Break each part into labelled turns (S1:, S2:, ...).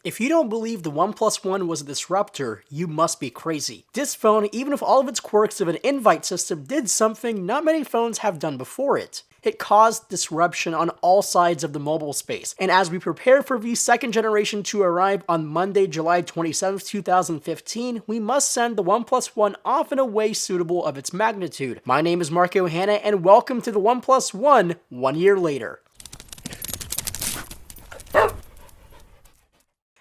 S1: If you don't believe the OnePlus One was a disruptor, you must be crazy. This phone, even with all of its quirks of an invite system, did something not many phones have done before it. It caused disruption on all sides of the mobile space, and as we prepare for the second generation to arrive on Monday, July 27th, 2015, we must send the OnePlus One off in a way suitable of its magnitude. My name is Marco Hanna, and welcome to the OnePlus One 1 year later.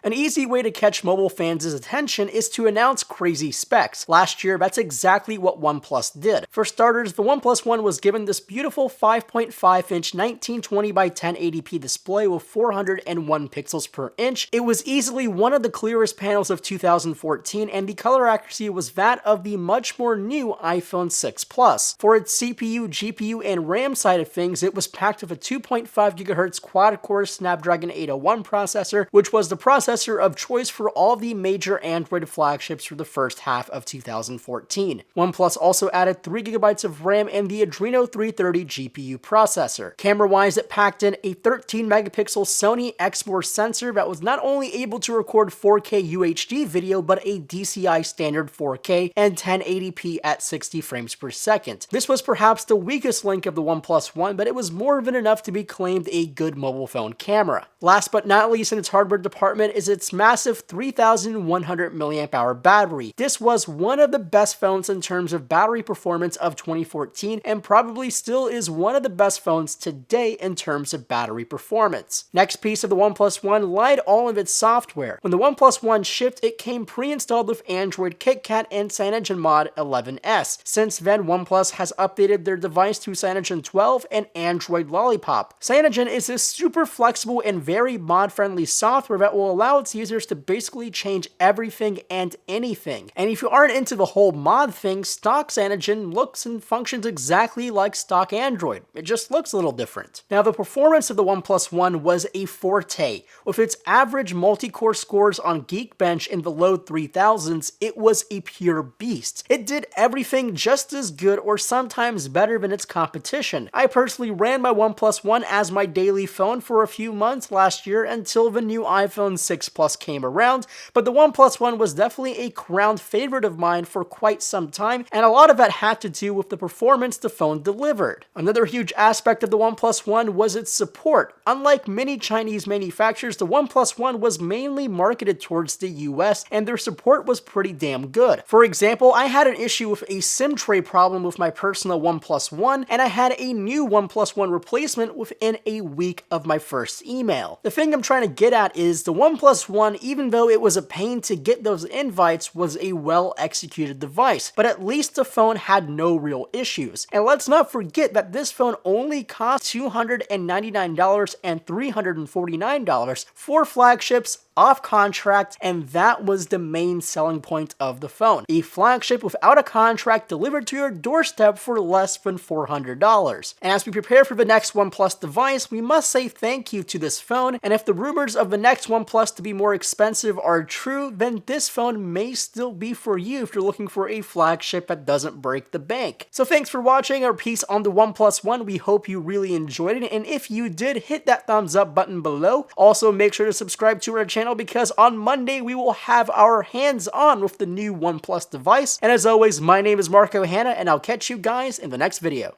S1: An easy way to catch mobile fans' attention is to announce crazy specs. Last year, that's exactly what OnePlus did. For starters, the OnePlus One was given this beautiful 5.5-inch 1920 by 1080p display with 401 pixels per inch. It was easily one of the clearest panels of 2014, and the color accuracy was that of the much more new iPhone 6 Plus. For its CPU, GPU, and RAM side of things, it was packed with a 2.5 GHz quad-core Snapdragon 801 processor, which was the processor of choice for all the major Android flagships for the first half of 2014. OnePlus also added 3GB of RAM and the Adreno 330 GPU processor. Camera-wise, it packed in a 13-megapixel Sony Exmor sensor that was not only able to record 4K UHD video, but a DCI standard 4K and 1080p at 60 frames per second. This was perhaps the weakest link of the OnePlus One, but it was more than enough to be claimed a good mobile phone camera. Last but not least in its hardware department is its massive 3100 mAh battery. This was one of the best phones in terms of battery performance of 2014 and probably still is one of the best phones today in terms of battery performance. Next piece of the OnePlus One lied all of its software. When the OnePlus One shipped, it came pre-installed with Android KitKat and CyanogenMod 11s. Since then, OnePlus has updated their device to Cyanogen 12 and Android Lollipop. Cyanogen is this super flexible and very mod-friendly software that will allow its users to basically change everything and anything. And if you aren't into the whole mod thing, stock Cyanogen looks and functions exactly like stock Android. It just looks a little different. Now, the performance of the OnePlus One was a forte. With its average multi-core scores on Geekbench in the low 3000s, it was a pure beast. It did everything just as good or sometimes better than its competition. I personally ran my OnePlus One as my daily phone for a few months last year until the new iPhone 6 Plus came around, but the OnePlus One was definitely a crowned favorite of mine for quite some time, and a lot of that had to do with the performance the phone delivered. Another huge aspect of the OnePlus One was its support. Unlike many Chinese manufacturers, the OnePlus One was mainly marketed towards the US, and their support was pretty damn good. For example, I had an issue with a SIM tray problem with my personal OnePlus One, and I had a new OnePlus One replacement within a week of my first email. The thing I'm trying to get at is the OnePlus One, even though it was a pain to get those invites, was a well-executed device, but at least the phone had no real issues. And let's not forget that this phone only cost $299 and $349 for flagships off contract, and that was the main selling point of the phone. A flagship without a contract delivered to your doorstep for less than $400. And as we prepare for the next OnePlus device, we must say thank you to this phone, and if the rumors of the next OnePlus to be more expensive are true, then this phone may still be for you if you're looking for a flagship that doesn't break the bank. So thanks for watching our piece on the OnePlus One. We hope you really enjoyed it, and if you did, hit that thumbs up button below. Also, make sure to subscribe to our channel because on Monday we will have our hands on with the new OnePlus device. And as always, my name is Marco Hanna, and I'll catch you guys in the next video.